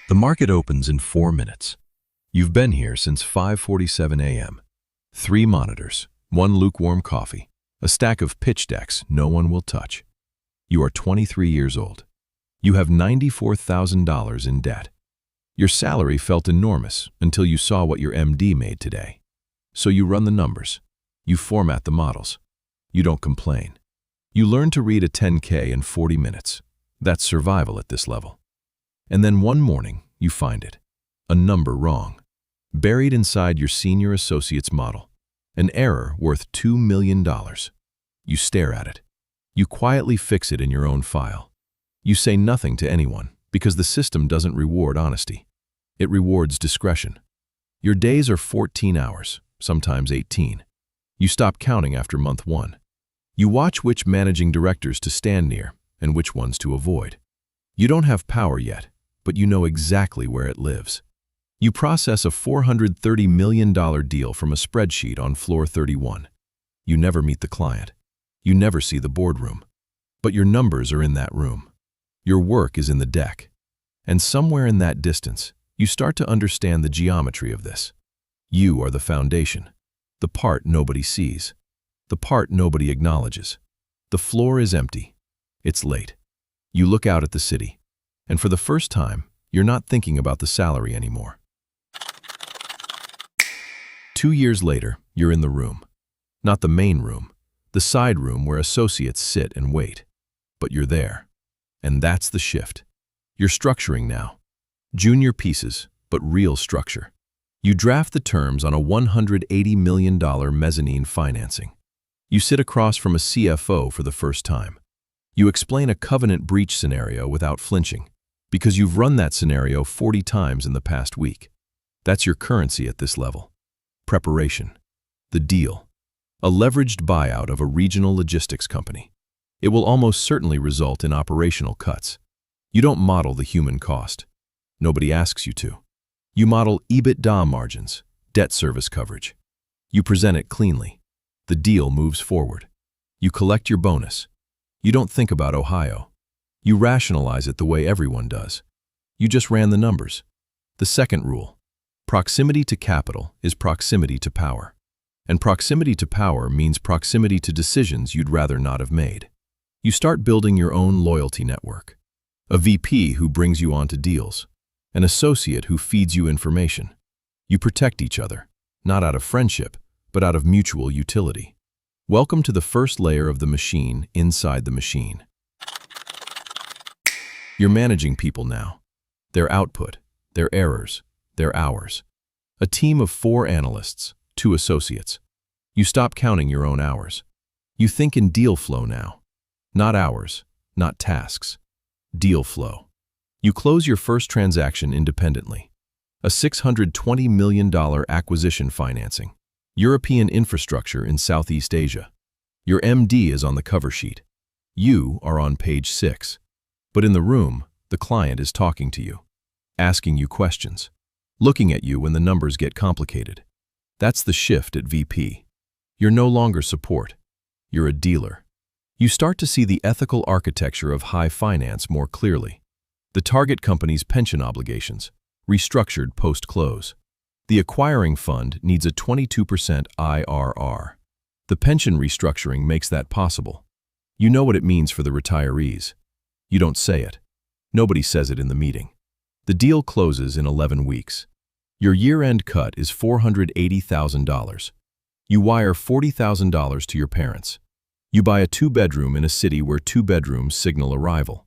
The market opens in 4 minutes. You've been here since 5:47 a.m. 3 monitors, 1 lukewarm coffee, a stack of pitch decks no one will touch. You are 23 years old. You have $94,000 in debt. Your salary felt enormous until you saw what your MD made today. So you run the numbers. You format the models. You don't complain. You learn to read a 10K in 40 minutes. That's survival at this level. And then one morning, you find it. A number wrong. Buried inside your senior associate's model. An error worth $2 million. You stare at it. You quietly fix it in your own file. You say nothing to anyone because the system doesn't reward honesty. It rewards discretion. Your days are 14 hours, sometimes 18. You stop counting after month 1. You watch which managing directors to stand near and which ones to avoid. You don't have power yet, but you know exactly where it lives. You process a $430 million deal from a spreadsheet on floor 31. You never meet the client. You never see the boardroom. But your numbers are in that room. Your work is in the deck. And somewhere in that distance, you start to understand the geometry of this. You are the foundation, the part nobody sees, the part nobody acknowledges. The floor is empty. It's late. You look out at the city, and for the first time, you're not thinking about the salary anymore. 2 years later, you're in the room. Not the main room, the side room where associates sit and wait. But you're there. And that's the shift. You're structuring now. Junior pieces, but real structure. You draft the terms on a $180 million mezzanine financing. You sit across from a CFO for the first time. You explain a covenant breach scenario without flinching, because you've run that scenario 40 times in the past week. That's your currency at this level. Preparation. The deal. A leveraged buyout of a regional logistics company. It will almost certainly result in operational cuts. You don't model the human cost. Nobody asks you to. You model EBITDA margins, debt service coverage. You present it cleanly. The deal moves forward. You collect your bonus. You don't think about Ohio. You rationalize it the way everyone does. You just ran the numbers. The second rule. Proximity to capital is proximity to power. And proximity to power means proximity to decisions you'd rather not have made. You start building your own loyalty network. A VP who brings you onto deals. An associate who feeds you information. You protect each other, not out of friendship, but out of mutual utility. Welcome to the first layer of the machine inside the machine. You're managing people now. Their output, their errors, their hours. A team of 4 analysts, 2 associates. You stop counting your own hours. You think in deal flow now. Not hours, not tasks. Deal flow. You close your first transaction independently. A $620 million acquisition financing. European infrastructure in Southeast Asia. Your MD is on the cover sheet. You are on page 6. But in the room, the client is talking to you. Asking you questions. Looking at you when the numbers get complicated. That's the shift at VP. You're no longer support. You're a dealer. You start to see the ethical architecture of high finance more clearly. The target company's pension obligations, restructured post-close. The acquiring fund needs a 22% IRR. The pension restructuring makes that possible. You know what it means for the retirees. You don't say it. Nobody says it in the meeting. The deal closes in 11 weeks. Your year-end cut is $480,000. You wire $40,000 to your parents. You buy a 2-bedroom in a city where 2 bedrooms signal arrival.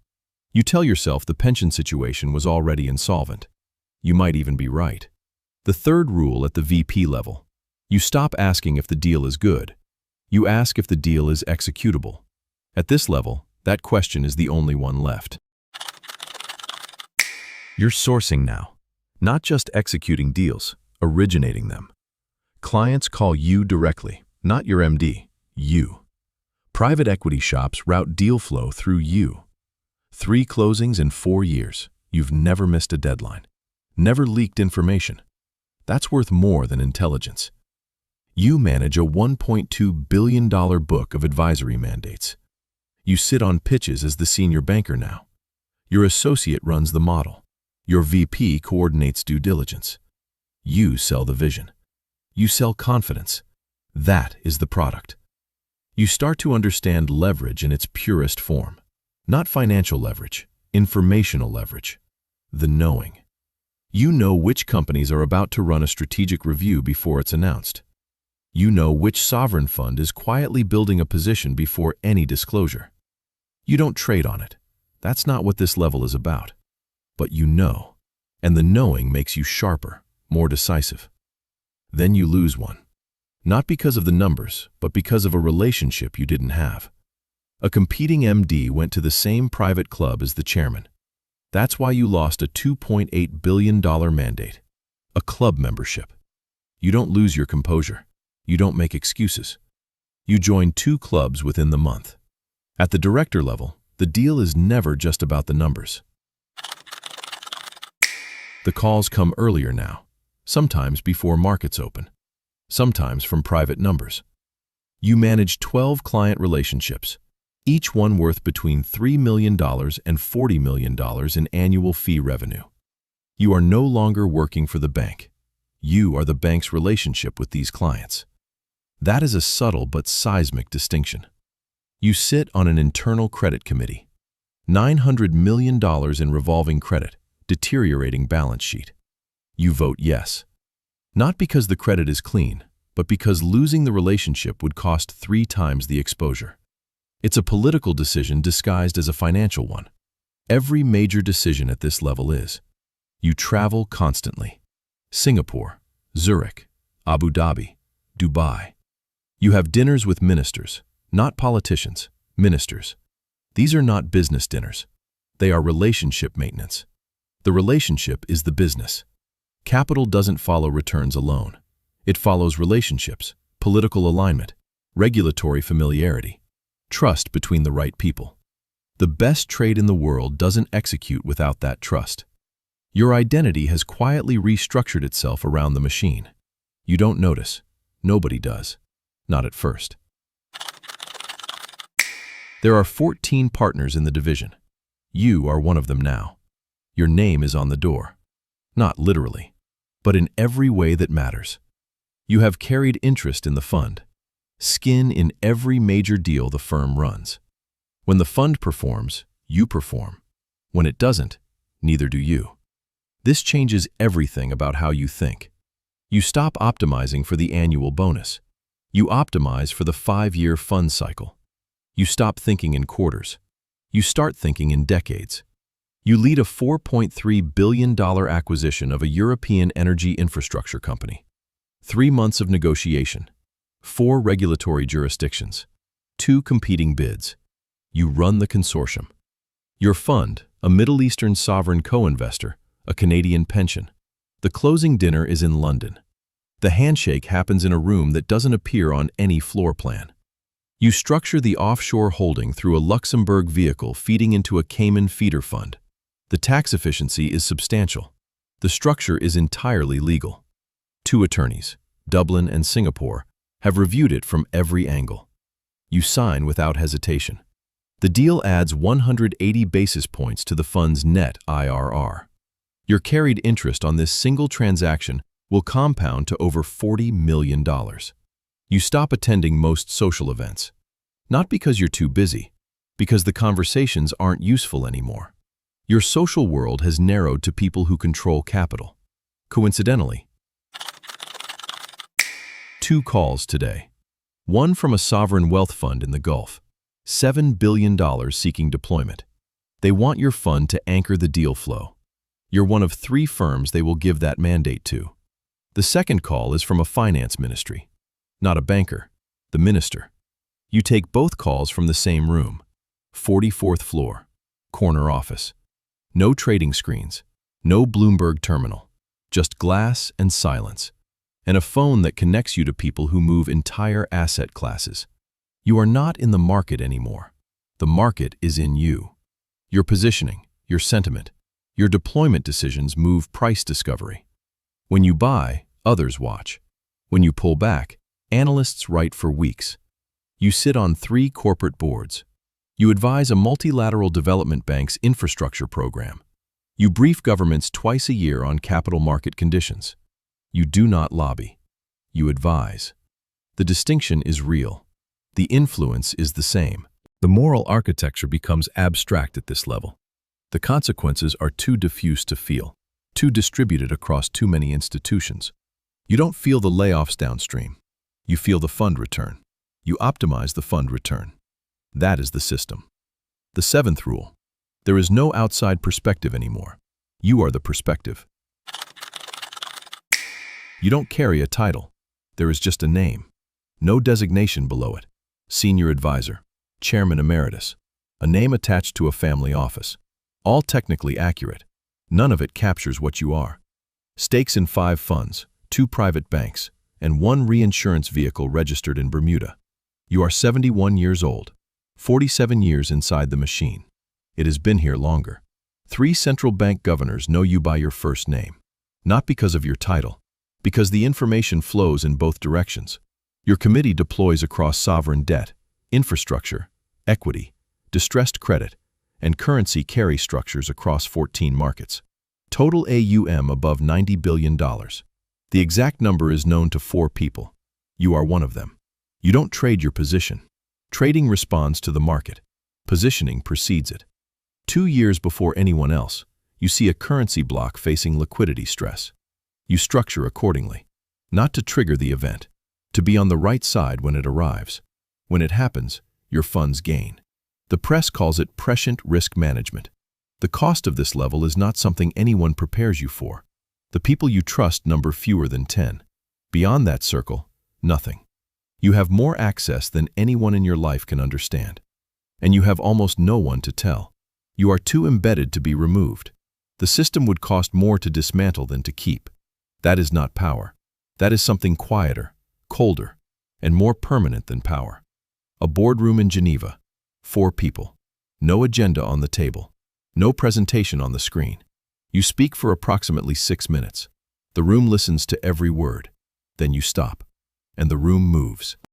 You tell yourself the pension situation was already insolvent. You might even be right. The third rule at the VP level. You stop asking if the deal is good. You ask if the deal is executable. At this level, that question is the only one left. You're sourcing now. Not just executing deals, originating them. Clients call you directly, not your MD, you. Private equity shops route deal flow through you. 3 closings in 4 years. You've never missed a deadline. Never leaked information. That's worth more than intelligence. You manage a $1.2 billion book of advisory mandates. You sit on pitches as the senior banker now. Your associate runs the model. Your VP coordinates due diligence. You sell the vision. You sell confidence. That is the product. You start to understand leverage in its purest form. Not financial leverage, informational leverage. The knowing. You know which companies are about to run a strategic review before it's announced. You know which sovereign fund is quietly building a position before any disclosure. You don't trade on it. That's not what this level is about. But you know, and the knowing makes you sharper, more decisive. Then you lose one. Not because of the numbers, but because of a relationship you didn't have. A competing MD went to the same private club as the chairman. That's why you lost a $2.8 billion mandate. A club membership. You don't lose your composure. You don't make excuses. You join 2 clubs within the month. At the director level, the deal is never just about the numbers. The calls come earlier now, sometimes before markets open, sometimes from private numbers. You manage 12 client relationships, each one worth between $3 million and $40 million in annual fee revenue. You are no longer working for the bank. You are the bank's relationship with these clients. That is a subtle but seismic distinction. You sit on an internal credit committee. $900 million in revolving credit, deteriorating balance sheet. You vote yes. Not because the credit is clean, but because losing the relationship would cost 3 times the exposure. It's a political decision disguised as a financial one. Every major decision at this level is. You travel constantly. Singapore, Zurich, Abu Dhabi, Dubai. You have dinners with ministers, not politicians, ministers. These are not business dinners. They are relationship maintenance. The relationship is the business. Capital doesn't follow returns alone. It follows relationships, political alignment, regulatory familiarity, trust between the right people. The best trade in the world doesn't execute without that trust. Your identity has quietly restructured itself around the machine. You don't notice. Nobody does. Not at first. There are 14 partners in the division. You are one of them now. Your name is on the door. Not literally, but in every way that matters. You have carried interest in the fund, skin in every major deal the firm runs. When the fund performs, you perform. When it doesn't, neither do you. This changes everything about how you think. You stop optimizing for the annual bonus. You optimize for the 5-year fund cycle. You stop thinking in quarters. You start thinking in decades. You lead a $4.3 billion acquisition of a European energy infrastructure company. 3 months of negotiation, 4 regulatory jurisdictions, 2 competing bids. You run the consortium. Your fund, a Middle Eastern sovereign co-investor, a Canadian pension. The closing dinner is in London. The handshake happens in a room that doesn't appear on any floor plan. You structure the offshore holding through a Luxembourg vehicle feeding into a Cayman feeder fund. The tax efficiency is substantial. The structure is entirely legal. 2 attorneys, Dublin and Singapore, have reviewed it from every angle. You sign without hesitation. The deal adds 180 basis points to the fund's net IRR. Your carried interest on this single transaction will compound to over $40 million. You stop attending most social events. Not because you're too busy, because the conversations aren't useful anymore. Your social world has narrowed to people who control capital. Coincidentally, 2 calls today. One from a sovereign wealth fund in the Gulf, $7 billion seeking deployment. They want your fund to anchor the deal flow. You're one of 3 firms they will give that mandate to. The second call is from a finance ministry. Not a banker, the minister. You take both calls from the same room, 44th floor, corner office. No trading screens, no Bloomberg terminal, just glass and silence, and a phone that connects you to people who move entire asset classes. You are not in the market anymore. The market is in you. Your positioning, your sentiment, your deployment decisions move price discovery. When you buy, others watch. When you pull back, analysts write for weeks. You sit on 3 corporate boards. You advise a multilateral development bank's infrastructure program. You brief governments twice a year on capital market conditions. You do not lobby. You advise. The distinction is real. The influence is the same. The moral architecture becomes abstract at this level. The consequences are too diffuse to feel, too distributed across too many institutions. You don't feel the layoffs downstream. You feel the fund return. You optimize the fund return. That is the system. The seventh rule. There is no outside perspective anymore. You are the perspective. You don't carry a title. There is just a name. No designation below it. Senior advisor, chairman emeritus, a name attached to a family office. All technically accurate. None of it captures what you are. Stakes in 5 funds, 2 private banks, and 1 reinsurance vehicle registered in Bermuda. You are 71 years old, 47 years inside the machine. It has been here longer. 3 central bank governors know you by your first name. Not because of your title, because the information flows in both directions. Your committee deploys across sovereign debt, infrastructure, equity, distressed credit, and currency carry structures across 14 markets. Total AUM above $90 billion. The exact number is known to 4 people. You are one of them. You don't trade your position. Trading responds to the market. Positioning precedes it. 2 years before anyone else, you see a currency block facing liquidity stress. You structure accordingly, not to trigger the event, to be on the right side when it arrives. When it happens, your funds gain. The press calls it prescient risk management. The cost of this level is not something anyone prepares you for. The people you trust number fewer than 10. Beyond that circle, nothing. You have more access than anyone in your life can understand. And you have almost no one to tell. You are too embedded to be removed. The system would cost more to dismantle than to keep. That is not power. That is something quieter, colder, and more permanent than power. A boardroom in Geneva. 4 people. No agenda on the table. No presentation on the screen. You speak for approximately 6 minutes. The room listens to every word. Then you stop. And the room moves.